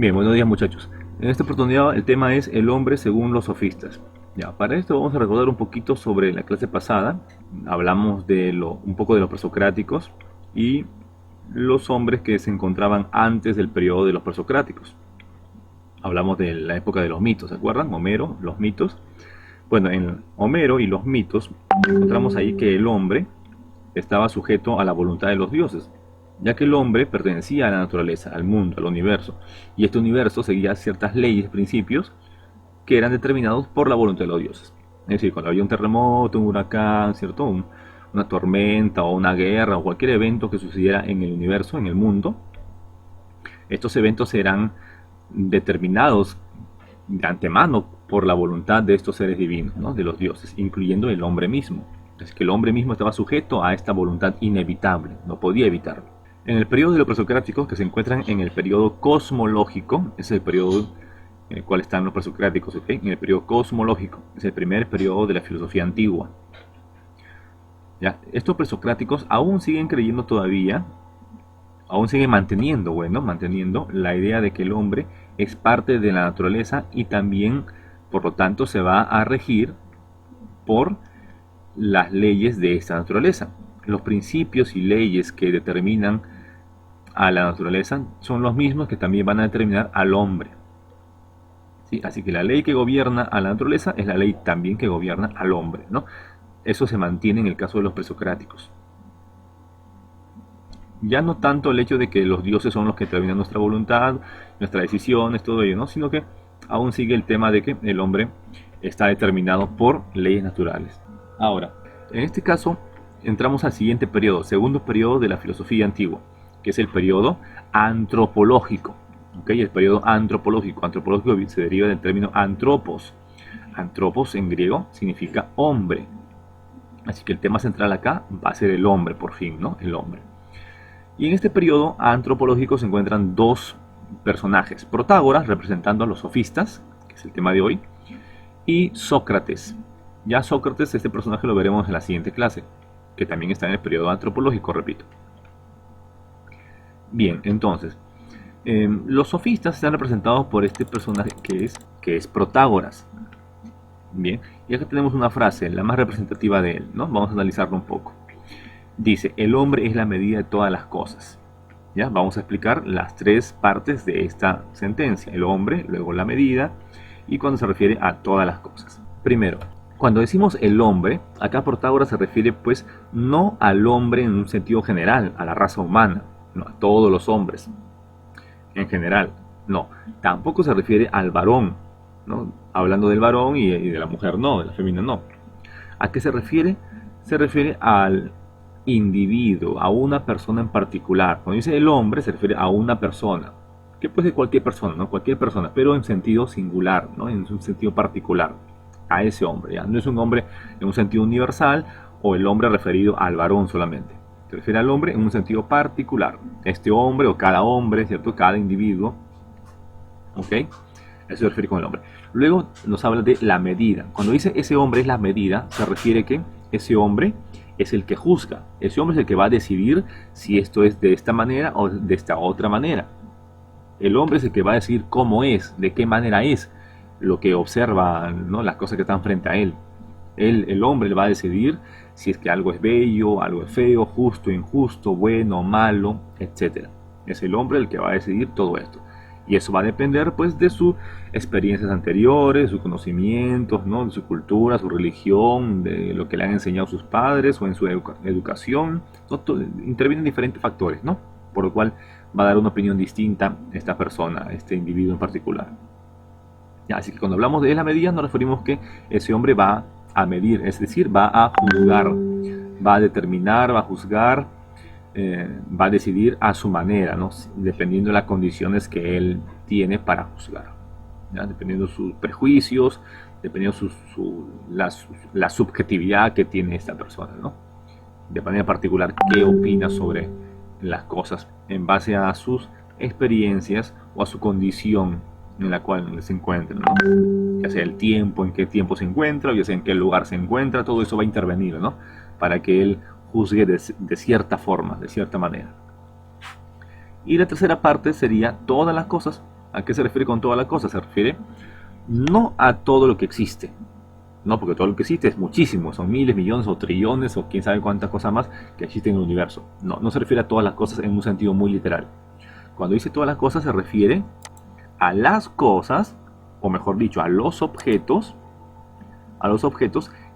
Bien, buenos días muchachos. En esta oportunidad el tema es el hombre según los sofistas. Ya, para esto vamos a recordar un poquito sobre la clase pasada. Hablamos de un poco de los presocráticos y los hombres que se encontraban antes del periodo de los presocráticos. Hablamos de la época de los mitos, ¿se acuerdan? Homero, los mitos. Bueno, en Homero y los mitos encontramos ahí que el hombre estaba sujeto a la voluntad de los dioses, ya que el hombre pertenecía a la naturaleza, al mundo, al universo, y este universo seguía ciertas leyes, principios, que eran determinados por la voluntad de los dioses. Es decir, cuando había un terremoto, un huracán, ¿cierto? Una tormenta o una guerra o cualquier evento que sucediera en el universo, en el mundo, estos eventos eran determinados de antemano por la voluntad de estos seres divinos, ¿no? De los dioses, incluyendo el hombre mismo. Es que el hombre mismo estaba sujeto a esta voluntad inevitable, no podía evitarlo. En el periodo de los presocráticos, que se encuentran en el periodo cosmológico, es el periodo en el cual están los presocráticos, ¿okay? En el periodo cosmológico, es el primer periodo de la filosofía antigua. ¿Ya? Estos presocráticos aún siguen creyendo todavía, aún siguen manteniendo la idea de que el hombre es parte de la naturaleza y también, por lo tanto, se va a regir por las leyes de esta naturaleza. Los principios y leyes que determinan a la naturaleza son los mismos que también van a determinar al hombre. ¿Sí? Así que la ley que gobierna a la naturaleza es la ley también que gobierna al hombre, ¿no? Eso se mantiene en el caso de los presocráticos. Ya no tanto el hecho de que los dioses son los que determinan nuestra voluntad, nuestras decisiones, todo ello, ¿no? Sino que aún sigue el tema de que el hombre está determinado por leyes naturales. Ahora, en este caso, entramos al siguiente periodo, segundo periodo de la filosofía antigua, que es el periodo antropológico. ¿Okay? El periodo antropológico. Antropológico se deriva del término antropos. Antropos en griego significa hombre. Así que el tema central acá va a ser el hombre, por fin, ¿no? El hombre. Y en este periodo antropológico se encuentran dos personajes. Protágoras, representando a los sofistas, que es el tema de hoy, y Sócrates. Ya Sócrates, este personaje lo veremos en la siguiente clase, que también está en el periodo antropológico, repito. Bien, entonces, los sofistas están representados por este personaje que es Protágoras. Bien, y acá tenemos una frase, la más representativa de él, ¿no? Vamos a analizarlo un poco. Dice, el hombre es la medida de todas las cosas. ¿Ya? Vamos a explicar las tres partes de esta sentencia. El hombre, luego la medida, y cuando se refiere a todas las cosas. Primero, cuando decimos el hombre, acá Protágoras se refiere pues no al hombre en un sentido general, a la raza humana, no, a todos los hombres en general, no. Tampoco se refiere al varón, ¿no? Hablando del varón y de la mujer no, de la femenina no. ¿A qué se refiere? Se refiere al individuo, a una persona en particular. Cuando dice el hombre se refiere a una persona, que puede ser cualquier persona, ¿no? Cualquier persona, pero en sentido singular, ¿no? En un sentido particular, a ese hombre, ¿ya? No es un hombre en un sentido universal o el hombre referido al varón solamente. Se refiere al hombre en un sentido particular. Este hombre o cada hombre, ¿cierto? Cada individuo, ¿ok? Eso se refiere con el hombre. Luego nos habla de la medida. Cuando dice ese hombre es la medida, se refiere que ese hombre es el que juzga. Ese hombre es el que va a decidir si esto es de esta manera o de esta otra manera. El hombre es el que va a decir cómo es, de qué manera es, lo que observa, ¿no? Las cosas que están frente a él. El hombre va a decidir si es que algo es bello, algo es feo, justo, injusto, bueno, malo, etc. Es el hombre el que va a decidir todo esto. Y eso va a depender pues de sus experiencias anteriores, sus conocimientos, ¿no? De su cultura, su religión, de lo que le han enseñado sus padres o en su educación, ¿no? Intervienen diferentes factores, ¿no? Por lo cual va a dar una opinión distinta esta persona, este individuo en particular. Ya, así que cuando hablamos de la medida nos referimos que ese hombre va a medir, es decir, va a juzgar, va a determinar, va a juzgar, va a decidir a su manera, ¿no? Dependiendo de las condiciones que él tiene para juzgar, ¿ya? Dependiendo de sus prejuicios, dependiendo de la subjetividad que tiene esta persona, ¿no? De manera particular, qué opina sobre las cosas en base a sus experiencias o a su condición en la cual se encuentra, ¿no? Ya sea el tiempo, en qué tiempo se encuentra, ya sea en qué lugar se encuentra, todo eso va a intervenir, ¿no? Para que él juzgue de cierta forma, de cierta manera. Y la tercera parte sería todas las cosas. ¿A qué se refiere con todas las cosas? Se refiere no a todo lo que existe, no, porque todo lo que existe es muchísimo, son miles, millones o trillones o quién sabe cuántas cosas más que existen en el universo. No, no se refiere a todas las cosas en un sentido muy literal. Cuando dice todas las cosas se refiere a las cosas, o mejor dicho, a los objetos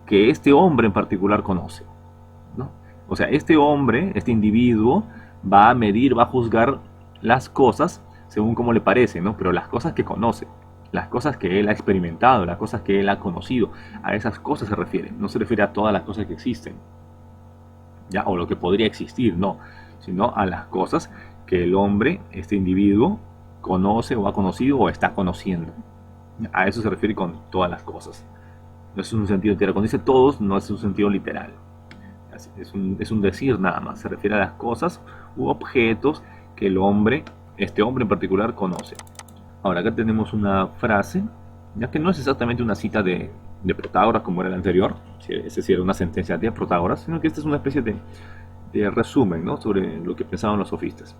que este hombre en particular conoce, ¿no? O sea, este hombre, este individuo, va a medir, va a juzgar las cosas según como le parece, ¿no? Pero las cosas que conoce, las cosas que él ha experimentado, las cosas que él ha conocido, a esas cosas se refiere. No se refiere a todas las cosas que existen, ¿ya? O lo que podría existir, no, sino a las cosas que el hombre, este individuo, conoce o ha conocido o está conociendo. A eso se refiere con todas las cosas. No es un sentido literal. Cuando dice todos, no es un sentido literal. Es un decir nada más. Se refiere a las cosas u objetos que el hombre, este hombre en particular, conoce. Ahora acá tenemos una frase, ya que no es exactamente una cita de Protágoras como era la anterior, es decir, una sentencia de Protágoras, sino que esta es una especie de resumen, ¿no?, sobre lo que pensaban los sofistas.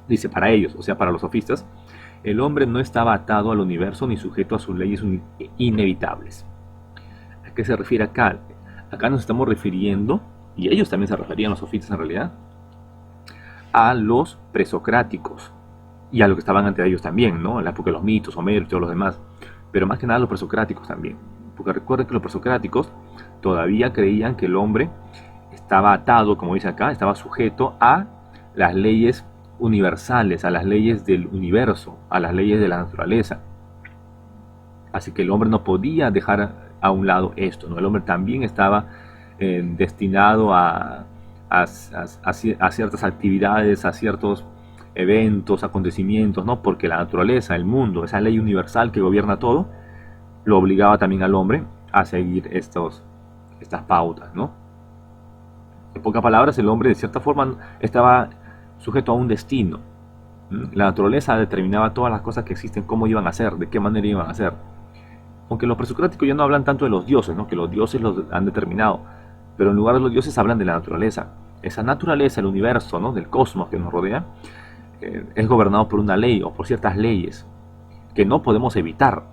Dice, para ellos, o sea, para los sofistas, el hombre no estaba atado al universo ni sujeto a sus leyes inevitables. ¿A qué se refiere acá? Acá nos estamos refiriendo, y ellos también se referían, los sofistas en realidad, a los presocráticos y a lo que estaban ante ellos también, ¿no? En la época de los mitos, Homero y todos los demás, pero más que nada los presocráticos también, porque recuerden que los presocráticos todavía creían que el hombre estaba atado, como dice acá, estaba sujeto a las leyes universales, a las leyes del universo, a las leyes de la naturaleza. Así que el hombre no podía dejar a un lado esto, ¿no? El hombre también estaba destinado a ciertas actividades, a ciertos eventos, acontecimientos, ¿no? Porque la naturaleza, el mundo, esa ley universal que gobierna todo, lo obligaba también al hombre a seguir estas pautas, ¿no? En pocas palabras, el hombre de cierta forma estaba sujeto a un destino. La naturaleza determinaba todas las cosas que existen, cómo iban a ser, de qué manera iban a ser. Aunque los presocráticos ya no hablan tanto de los dioses, ¿no?, que los dioses los han determinado, pero en lugar de los dioses hablan de la naturaleza. Esa naturaleza, el universo, ¿no?, del cosmos que nos rodea, es gobernado por una ley o por ciertas leyes que no podemos evitar.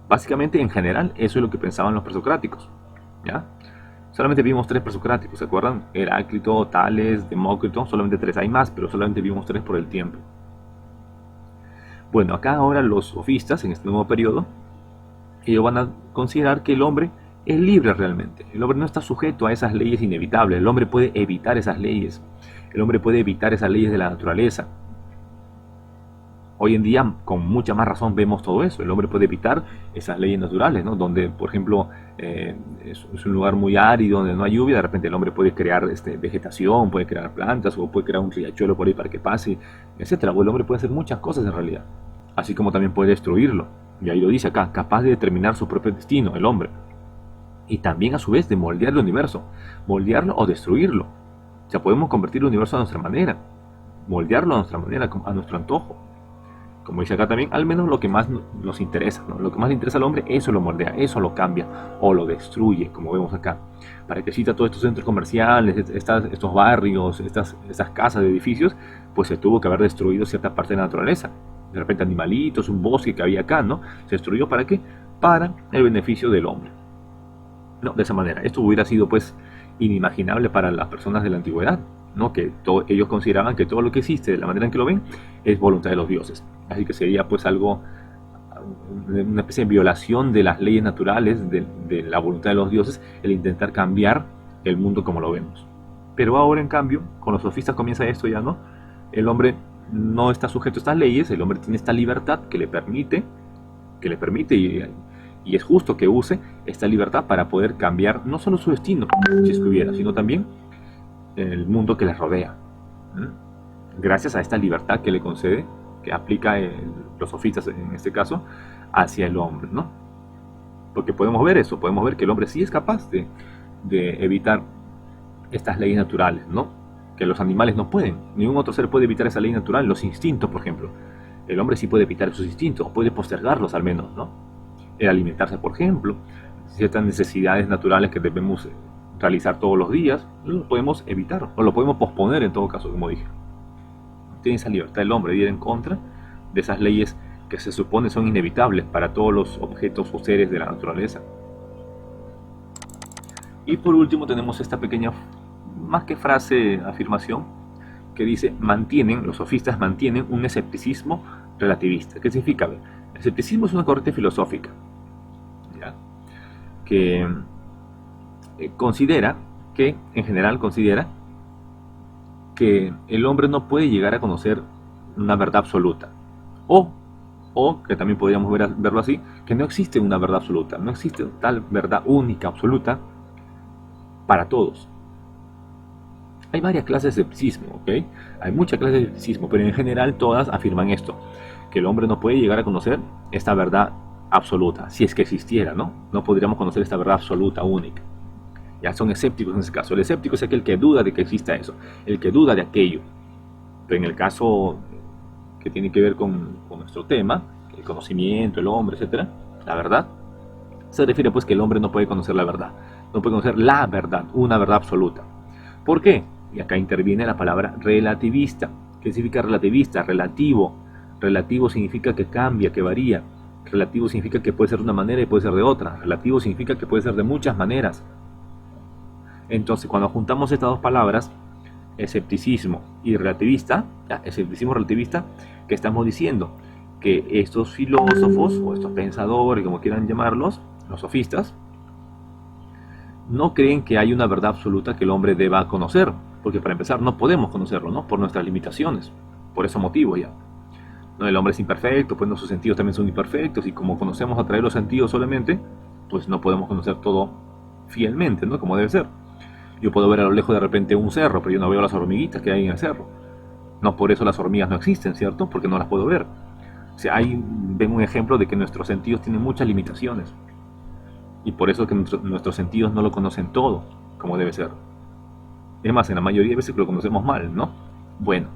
Básicamente, en general, eso es lo que pensaban los presocráticos, ¿ya? Solamente vimos 3 presocráticos, ¿se acuerdan? Heráclito, Tales, Demócrito, solamente 3, hay más, pero solamente vimos 3 por el tiempo. Bueno, acá ahora los sofistas, en este nuevo periodo, ellos van a considerar que el hombre es libre realmente. El hombre no está sujeto a esas leyes inevitables. El hombre puede evitar esas leyes. El hombre puede evitar esas leyes de la naturaleza. Hoy en día, con mucha más razón, vemos todo eso. El hombre puede evitar esas leyes naturales, ¿no? Donde, por ejemplo, es un lugar muy árido, donde no hay lluvia, de repente el hombre puede crear vegetación, puede crear plantas, o puede crear un riachuelo por ahí para que pase, etcétera. O el hombre puede hacer muchas cosas en realidad. Así como también puede destruirlo. Y ahí lo dice acá, capaz de determinar su propio destino, el hombre. Y también a su vez de moldear el universo, moldearlo o destruirlo. O sea, podemos convertir el universo a nuestra manera, moldearlo a nuestra manera, a nuestro antojo. Como dice acá también, al menos lo que más nos interesa, ¿no? Lo que más le interesa al hombre, eso lo moldea, eso lo cambia o lo destruye, como vemos acá. Para que exista todos estos centros comerciales, estos barrios, estas casas, edificios, pues se tuvo que haber destruido cierta parte de la naturaleza. De repente animalitos, un bosque que había acá, ¿no? Se destruyó, ¿para qué? Para el beneficio del hombre. No, de esa manera. Esto hubiera sido pues inimaginable para las personas de la antigüedad, ¿no? Que ellos consideraban que todo lo que existe, de la manera en que lo ven, es voluntad de los dioses. Así que sería pues algo, una especie de violación de las leyes naturales, de la voluntad de los dioses, el intentar cambiar el mundo como lo vemos. Pero ahora, en cambio, con los sofistas comienza esto ya, ¿no? El hombre no está sujeto a estas leyes, el hombre tiene esta libertad que le permite y es justo que use esta libertad para poder cambiar no solo su destino, si es que hubiera, sino también el mundo que les rodea. Gracias a esta libertad que le concede, que aplica los sofistas en este caso, hacia el hombre, ¿no? Porque podemos ver eso, podemos ver que el hombre sí es capaz de evitar estas leyes naturales, ¿no? Que los animales no pueden, ningún otro ser puede evitar esa ley natural, los instintos, por ejemplo. El hombre sí puede evitar esos instintos, puede postergarlos al menos, ¿no? El alimentarse, por ejemplo, ciertas necesidades naturales que debemos realizar todos los días, lo podemos evitar, o lo podemos posponer en todo caso, como dije. Tiene esa libertad el hombre de ir en contra de esas leyes que se supone son inevitables para todos los objetos o seres de la naturaleza. Y por último tenemos esta pequeña, más que frase, afirmación, que dice, los sofistas mantienen un escepticismo relativista. ¿Qué significa? El escepticismo es una corriente filosófica, ¿ya?, que en general considera que el hombre no puede llegar a conocer una verdad absoluta, o que también podríamos verlo así, que no existe una verdad absoluta, no existe tal verdad única, absoluta, para todos. Hay varias clases de escepticismo, ¿ok? Hay muchas clases de escepticismo, pero en general todas afirman esto, que el hombre no puede llegar a conocer esta verdad absoluta, si es que existiera, ¿no? No podríamos conocer esta verdad absoluta, única. Ya son escépticos en ese caso. El escéptico es aquel que duda de que exista eso, el que duda de aquello. Pero en el caso que tiene que ver con nuestro tema, el conocimiento, el hombre, etcétera, la verdad, se refiere pues que el hombre no puede conocer la verdad, no puede conocer la verdad, una verdad absoluta. ¿Por qué? Y acá interviene la palabra relativista. ¿Qué significa relativista? Relativo. Relativo significa que cambia, que varía. Relativo significa que puede ser de una manera y puede ser de otra. Relativo significa que puede ser de muchas maneras. Entonces, cuando juntamos estas dos palabras, escepticismo y relativista, escepticismo relativista, ¿qué estamos diciendo? Que estos filósofos o estos pensadores, como quieran llamarlos, los sofistas, no creen que hay una verdad absoluta que el hombre deba conocer, porque para empezar no podemos conocerlo, ¿no?, por nuestras limitaciones, por ese motivo ya. No, el hombre es imperfecto, pues nuestros sentidos también son imperfectos, y como conocemos a través de los sentidos solamente, pues no podemos conocer todo fielmente, ¿no?, como debe ser. Yo puedo ver a lo lejos de repente un cerro, pero yo no veo las hormiguitas que hay en el cerro. No por eso las hormigas no existen, ¿cierto? Porque no las puedo ver. O sea, ahí ven un ejemplo de que nuestros sentidos tienen muchas limitaciones. Y por eso que nuestros sentidos no lo conocen todo, como debe ser. Es más, en la mayoría de veces lo conocemos mal, ¿no? Bueno,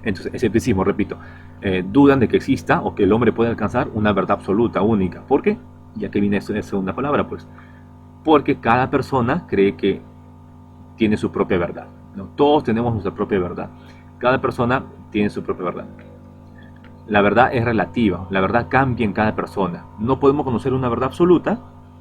entonces, escepticismo, repito, dudan de que exista o que el hombre pueda alcanzar una verdad absoluta, única. ¿Por qué? Ya que viene esa segunda palabra, pues. Porque cada persona cree que tiene su propia verdad, ¿no? Todos tenemos nuestra propia verdad. Cada persona tiene su propia verdad. La verdad es relativa, la verdad cambia en cada persona. No podemos conocer una verdad absoluta,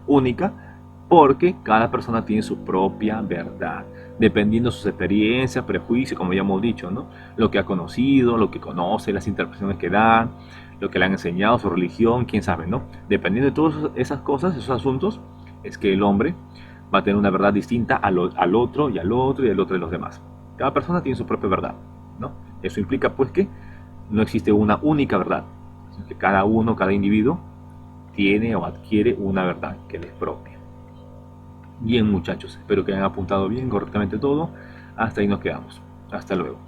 única, porque cada persona tiene su propia verdad, dependiendo de sus experiencias, prejuicios, como ya hemos dicho, ¿no? Lo que ha conocido, lo que conoce, las interpretaciones que da, lo que le han enseñado, su religión, quién sabe, ¿no? Dependiendo de todas esas cosas, esos asuntos, es que el hombre va a tener una verdad distinta al otro y al otro y al otro de los demás. Cada persona tiene su propia verdad, ¿no? Eso implica pues que no existe una única verdad, sino que cada uno, cada individuo tiene o adquiere una verdad que le es propia. Bien, muchachos, espero que hayan apuntado bien, correctamente todo. Hasta ahí nos quedamos. Hasta luego.